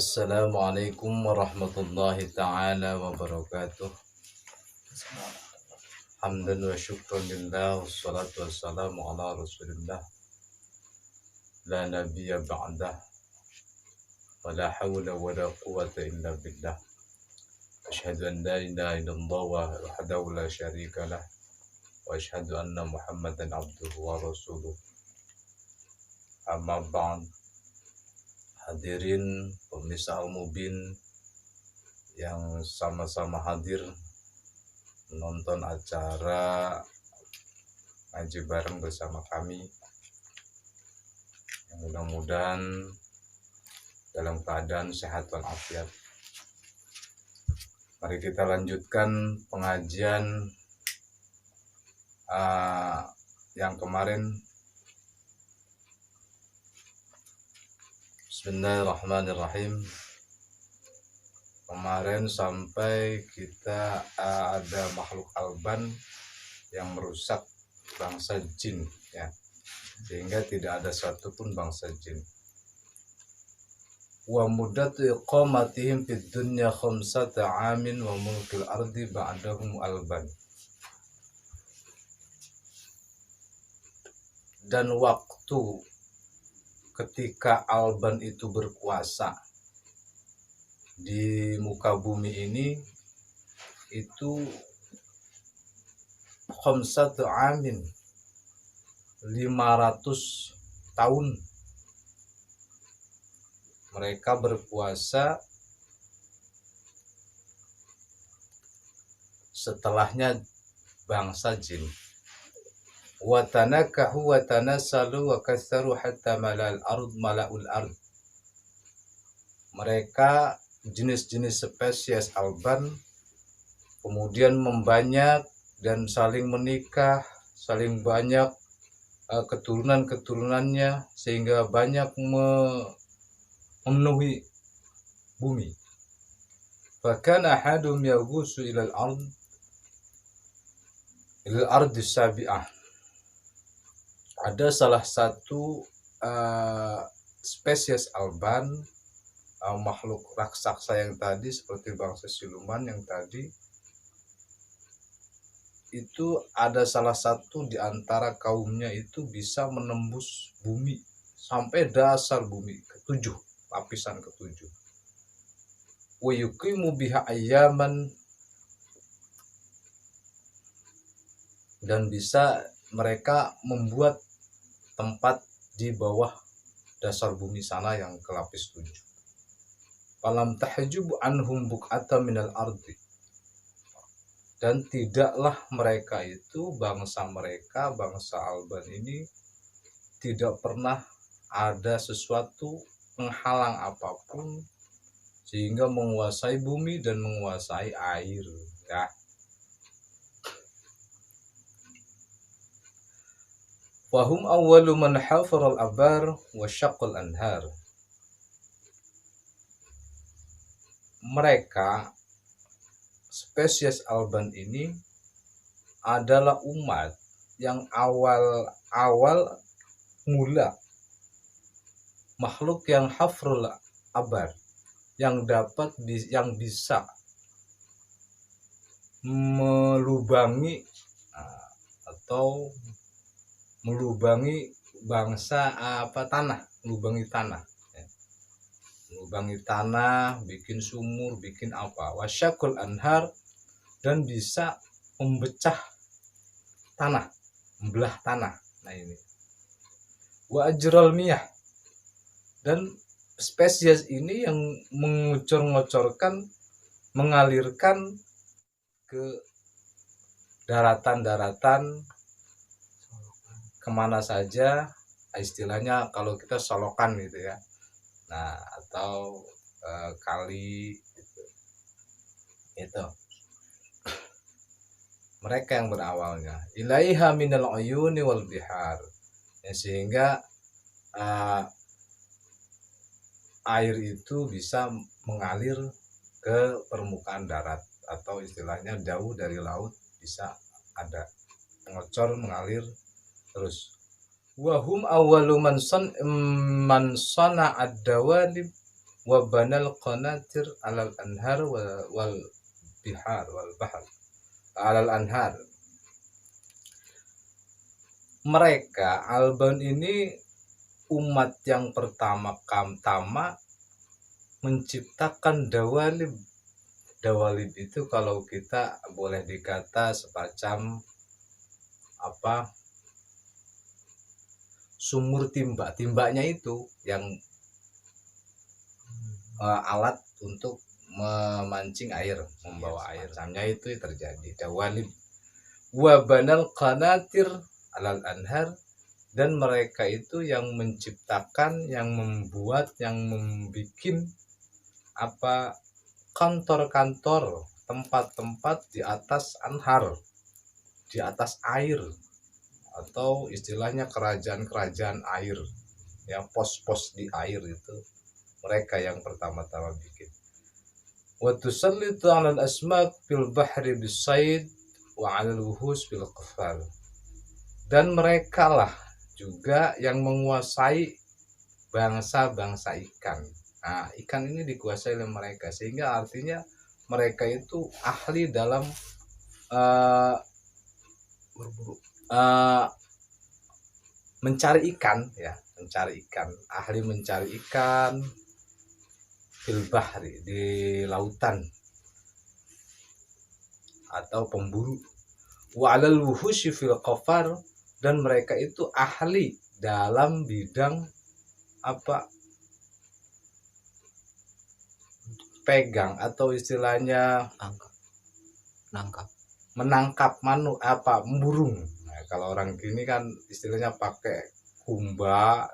Assalamualaikum warahmatullahi ta'ala wabarakatuh. Hamdan wa syukran lillah, wassalatu wassalamu ala rasulillah, la nabiyya ba'dah, wa la hawla wa la quwata illa billah. Ashhadu an la ilaha illallah wahdahu la syarika lah, wa ashhadu anna muhammadan abduhu wa rasuluh. Amma ba'd. Hadirin pemirsa Al-Mubin yang sama-sama hadir menonton acara ngaji bareng bersama kami, yang mudah-mudahan dalam keadaan sehat walafiat. Mari kita lanjutkan pengajian yang kemarin. Bismillahirrahmanirrahim. Kemarin sampai kita ada makhluk alban yang merusak bangsa jin, ya, sehingga tidak ada satupun bangsa jin. Wa muddatu iqamatihim fid dunya khamsata amin wa mulkil ardi ba'dahum alban. Dan waktu ketika alban itu berkuasa di muka bumi ini itu khamsatu amin, 500 tahun mereka berkuasa. Setelahnya bangsa jin. Wa tanakahu wa tanasalu wa kasaru hatta mala'ul ard. Mereka jenis-jenis spesies alban kemudian membanyak dan saling menikah, saling banyak keturunan-keturunannya, sehingga banyak memenuhi bumi. Bahkan ahadum yaghusu ilal ardi sabi'ah. Ada salah satu spesies alban, makhluk raksasa yang tadi, seperti bangsa siluman yang tadi, itu ada salah satu di antara kaumnya itu bisa menembus bumi sampai dasar bumi ketujuh, lapisan ketujuh. Wa yuqimu biha ayyaman, dan bisa mereka membuat tempat di bawah dasar bumi sana yang ke lapis 7. Falam tahjubu anhum buq'ata minal ardi. Dan tidaklah mereka itu, bangsa alban ini, tidak pernah ada sesuatu penghalang apapun sehingga menguasai bumi dan menguasai air, ya. Wahum awwalu man hafara al-abar wa syaqqal anhar. Mereka, spesies alban ini, adalah umat yang awal mula makhluk yang hafrul abar, yang bisa melubangi bangsa melubangi tanah, bikin sumur, bikin apa, wasyakul anhar, dan bisa memecah tanah, membelah tanah. Nah ini wa ajral miyah, dan spesies ini yang mengalirkan ke daratan-daratan kemana saja, istilahnya kalau kita solokan gitu ya, nah atau kali gitu. Itu mereka yang berawalnya. Ilaiha minal uyuni wal bihar, ya, sehingga air itu bisa mengalir ke permukaan darat, atau istilahnya jauh dari laut bisa ada ngocor mengalir terus. Wahum awwalu man sana ad-dawalib wa banal qanatir alal anhar wal bihar wal bahr alal anhar. Mereka Alban ini umat yang pertama menciptakan dawalib. Dawalib itu kalau kita boleh dikata semacam apa, sumur timbanya itu yang alat untuk memancing air, membawa air. Samanya itu terjadi dawalib. Wa banal qanatir alal anhar, dan mereka itu yang menciptakan, yang membuat, yang membikin apa, kantor-kantor, tempat-tempat di atas anhar, di atas air, atau istilahnya kerajaan-kerajaan air, ya, pos-pos di air itu mereka yang pertama-tama bikin. Wa tusallitu 'alal asmak fil bahri bisaid wa 'alal wuhus bil qafal. Dan mereka lah juga yang menguasai bangsa-bangsa ikan. Nah, ikan ini dikuasai oleh mereka, sehingga artinya mereka itu ahli dalam berburu, mencari ikan, ya, mencari ikan, ahli mencari ikan fil bahri, di lautan, atau pemburu. Wa 'alal wuhusy fil qafar, dan mereka itu ahli dalam bidang apa, pegang, atau istilahnya menangkap burung. Nah, kalau orang gini kan istilahnya pakai kumba.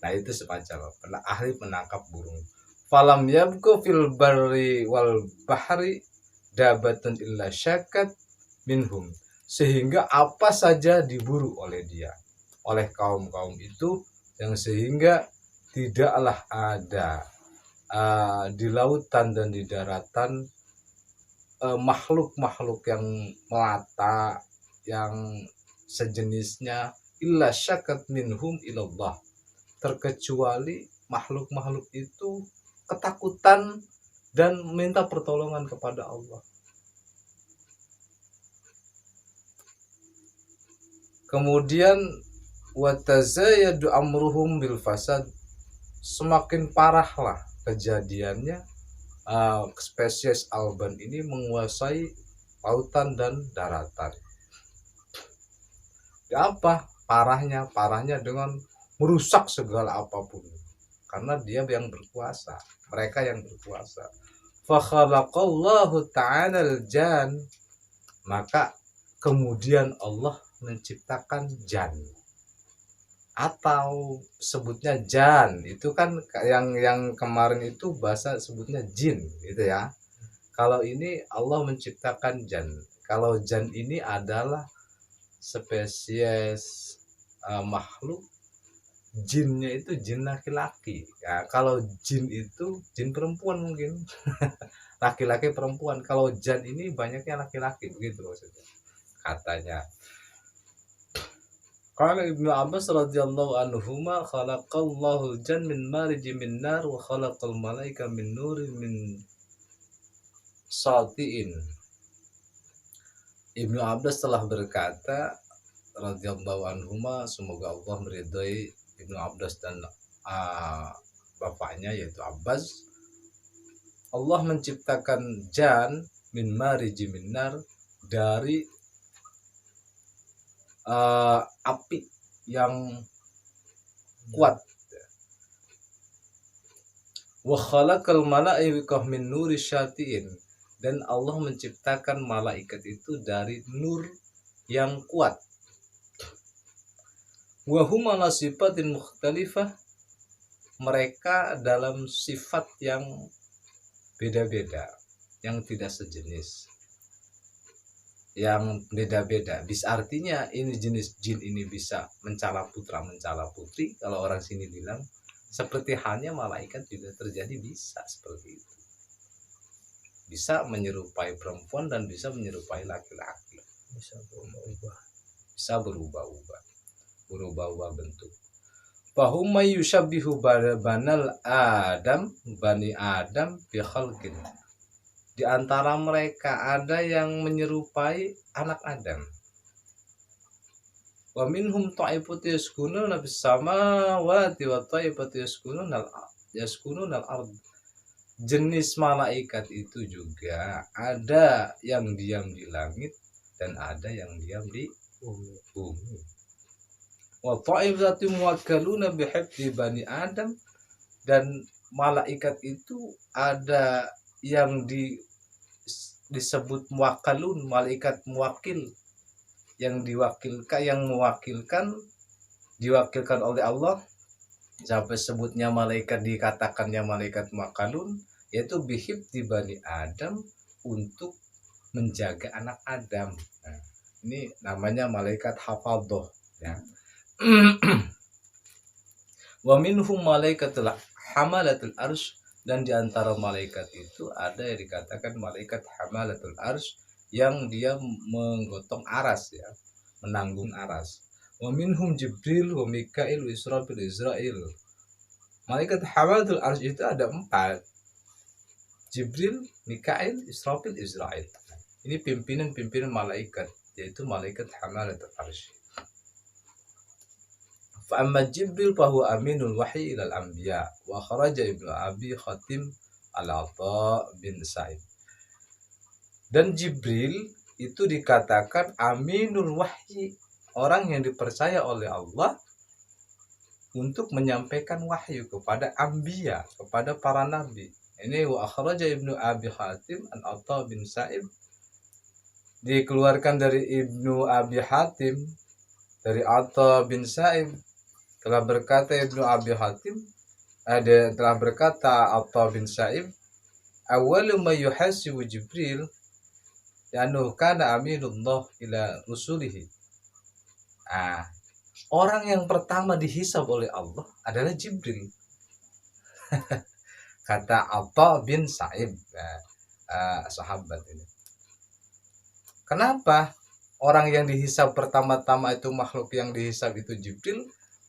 Nah, itu semacam ahli menangkap burung. Falam yabku fil barri wal bahri dabatun illa syakat minhum, sehingga apa saja diburu oleh dia, oleh kaum-kaum itu, yang sehingga tidaklah ada di lautan dan di daratan makhluk-makhluk yang melata, yang sejenisnya, illa syakat minhum ilallah, terkecuali makhluk-makhluk itu ketakutan dan minta pertolongan kepada Allah. Kemudian watazayadu amruhum bil fasad, semakin parahlah kejadiannya. Spesies Alban ini menguasai lautan dan daratan. Ya, apa parahnya? Parahnya dengan merusak segala apapun, karena dia yang berkuasa, mereka yang berkuasa. Fa khalaqallahu ta'ala al-jan, maka kemudian Allah menciptakan jan, atau sebutnya jan. Itu kan yang kemarin itu bahasa sebutnya jin gitu ya. Kalau ini Allah menciptakan jan. Kalau jan ini adalah spesies makhluk, jinnya itu jin laki-laki. Ya, kalau jin itu jin perempuan mungkin. Laki-laki perempuan. Kalau jan ini banyaknya laki-laki, begitu maksudnya katanya. Qala Ibnu Abbas radhiyallahu anhuma, khalaqallahu jan min marij min nar wa khalaqal malaika min nurin min satiin. Ibnu Abbas telah berkata radhiyallahu anhuma, semoga Allah meridhai Ibnu Abbas dan bapaknya yaitu Abbas, Allah menciptakan jan min marij min nar, dari api yang kuat. Wa khalaqal malaikah min nuri syatiin, dan Allah menciptakan malaikat itu dari nur yang kuat. Wa huma ala sifatin mukhtalifah, mereka dalam sifat yang beda-beda, yang tidak sejenis, yang beda-beda. Bisa artinya ini jenis jin ini bisa mencala putra mencala putri, kalau orang sini bilang, seperti halnya malaikat juga terjadi, bisa seperti itu, bisa menyerupai perempuan dan bisa menyerupai laki-laki, bisa berubah-ubah bentuk. Fahum yushabbihu bani Adam bi khalqin. Di antara mereka ada yang menyerupai anak Adam. Wa minhum ta'ifatu yaskununa bis samawati wa ta'ifatu yaskununa al-ard. Jenis malaikat itu juga ada yang diam di langit dan ada yang diam di bumi. Wa ta'ifatu muwakkaluna bihifdzi bani Adam, dan malaikat itu ada yang disebut muwakkalun, malaikat muwakil, yang diwakilkan oleh Allah. Sampai sebutnya malaikat, dikatakannya malaikat muwakkalun, yaitu bihifdzi bani Adam, untuk menjaga anak Adam. Nah, ini namanya malaikat hafadhah ya. Wa minhum malaikatul hamalatul arsy, dan diantara malaikat itu ada yang dikatakan malaikat hamalatul arsy, yang dia menggotong aras ya, menanggung aras. Wa minhum Jibril wa Mikail wa Israfil Israil. Malaikat hamalatul arsy itu ada 4. Jibril, Mikail, Israfil, Israil. Ini pimpinan malaikat, yaitu malaikat hamalatul arsy. Fa amma Jibril fa huwa aminul wahyi ilal anbiya wa kharaja Ibnu Abi Hatim al-Atha bin Sa'id. Dan Jibril itu dikatakan aminul wahyi, orang yang dipercaya oleh Allah untuk menyampaikan wahyu kepada anbiya, kepada para nabi. Ini wa kharaja Ibnu Abi Hatim al-Atha bin Sa'id, dikeluarkan dari Ibnu Abi Hatim dari Atha bin Sa'id. Telah berkata Ibnu Abi Hatim, telah berkata Atha bin Sa'ib, awwalu ma yuhasibu Jibril ya'nuhu kana aminullah ila rusulihi. Orang yang pertama dihisab oleh Allah adalah Jibril. Kata Atha bin Sa'ib, sahabat ini. Kenapa orang yang dihisab pertama-tama itu, makhluk yang dihisab itu Jibril?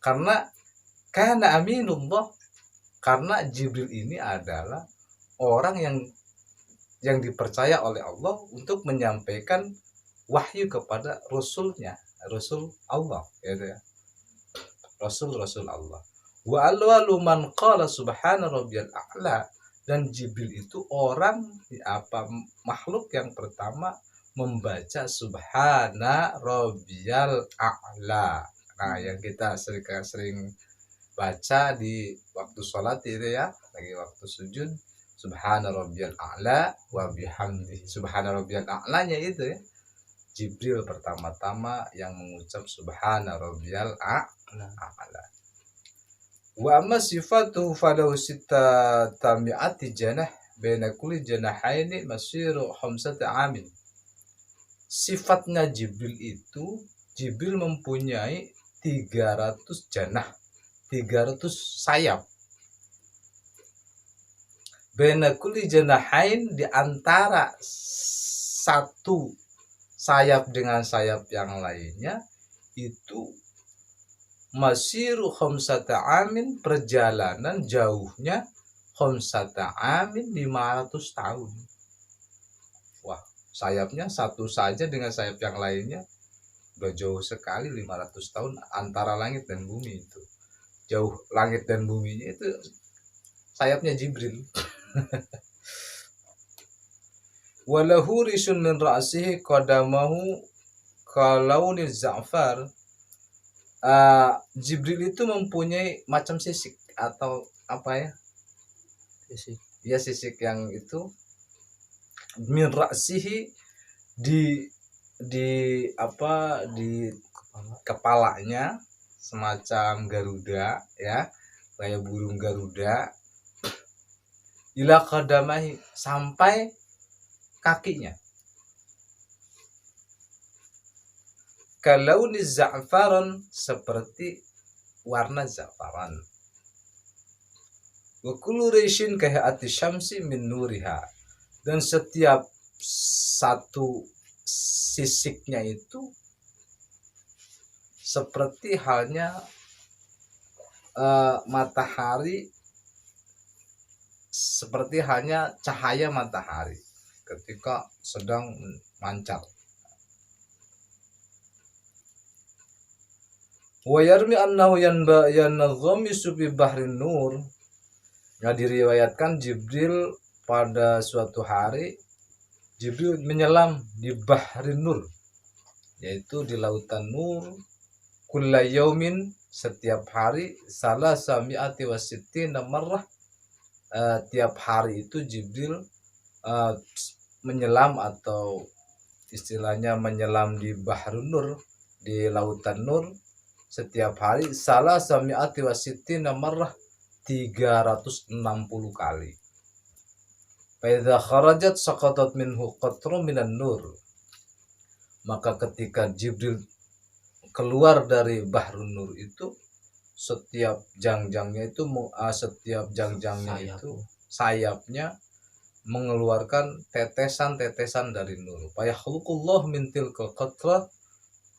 Karena aminullah, karena Jibril ini adalah orang yang dipercaya oleh Allah untuk menyampaikan wahyu kepada rasulnya, rasul Allah gitu ya. Rasul Allah. Wa alwalu man qala subhana rabbiyal a'la, dan Jibril itu makhluk yang pertama membaca subhana rabbiyal a'la. Nah, yang kita sering baca di waktu sholat itu ya, lagi waktu sujud, subhana rabbiyal a'la wa bihamdihi. Subhana rabbiyal a'lanya itu ya, Jibril pertama-tama yang mengucap subhana rabbiyal a'la. Wa amma sifatuhu falahu sittata mi'ati janah baina kulli janahaini masiru khamsati amin. Sifatnya Jibril itu, Jibril mempunyai 300 janah, 300 sayap. Baina kulli janahain, di antara satu sayap dengan sayap yang lainnya itu masiru khamsata amin, perjalanan jauhnya khamsata amin, 500 tahun. Wah, sayapnya satu saja dengan sayap yang lainnya udah jauh sekali, 500 tahun antara langit dan bumi itu. Jauh langit dan buminya itu sayapnya Jibril. Walahu risun min ra'sihi qadamahu kalauni za'far. Jibril itu mempunyai macam sisik atau apa ya? Sisik. Ya, sisik yang itu min ra'sihi, di kepalanya semacam Garuda ya, kayak burung Garuda, ila qadamahi, sampai kakinya, kalauni za'faran, seperti warna za'faran, wa kullu rishin kahati syamsi min nuriha, dan setiap satu sisiknya itu seperti halnya matahari seperti hanya cahaya matahari ketika sedang mancar. Wa yarmi annahu yanghamisu fi bahrin nur. Ya, diriwayatkan Jibril pada suatu hari Jibril menyelam di bahrin nur, yaitu di lautan nur, kulla yaumin, setiap hari, salasa mi'ati wa sittina marrah. Tiap hari itu Jibril menyelam atau istilahnya menyelam di bahrun nur, di lautan nur, setiap hari salasa mi'ati wa sittina marrah, 360 kali. Fa idza kharajat saqatat minhu qatrun minan nur. Maka ketika Jibril keluar dari bahrun nur itu, setiap jangjangnya itu sayapnya mengeluarkan tetesan-tetesan dari nur. Fa yakhluqullah min tilkal qatrah,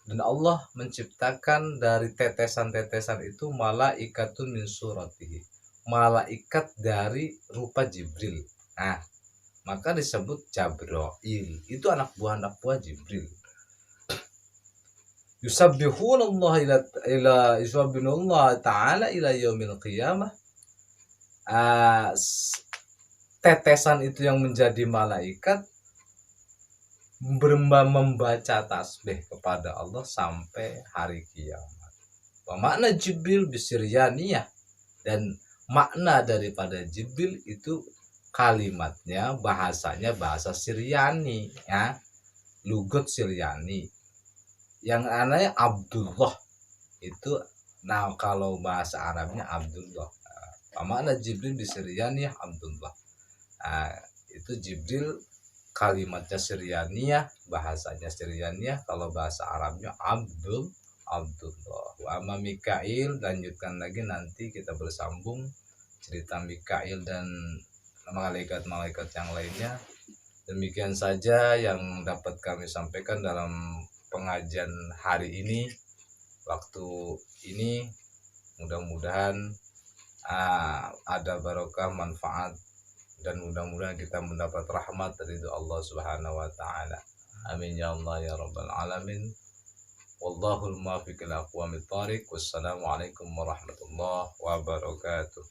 dan Allah menciptakan dari tetesan-tetesan itu malaikatun min suratihi, malaikat dari rupa Jibril. Nah, maka disebut Jabrail. Itu anak buah Jibril. Yusabbihunallah ta'ala ila yaumil qiyamah. Tetesan itu yang menjadi malaikat membaca tasbih kepada Allah sampai hari kiamat. Makna Jibril bisiryaniyah, dan makna daripada Jibril itu kalimatnya, bahasanya bahasa Siryani, ya, lugat Siryani. Yang anaknya Abdullah itu, nah kalau bahasa Arabnya Abdullah. Makna Jibril bisiryaniyah Abdullah. Itu Jibril kalimatnya Siryaniyah, bahasanya Siryaniyah, kalau bahasa Arabnya Abdullah. Wa amma Mikail, lanjutkan lagi nanti kita bersambung cerita Mikail dan malaikat-malaikat yang lainnya. Demikian saja yang dapat kami sampaikan dalam pengajian hari ini, waktu ini. Mudah-mudahan ada barokah, manfaat, dan mudah-mudahan kita mendapat rahmat dari Allah Subhanahu wa taala. Amin ya Allah ya rabbal alamin. Wallahul muwaffiq ila aqwamit thariq. Wassalamualaikum warahmatullahi wabarakatuh.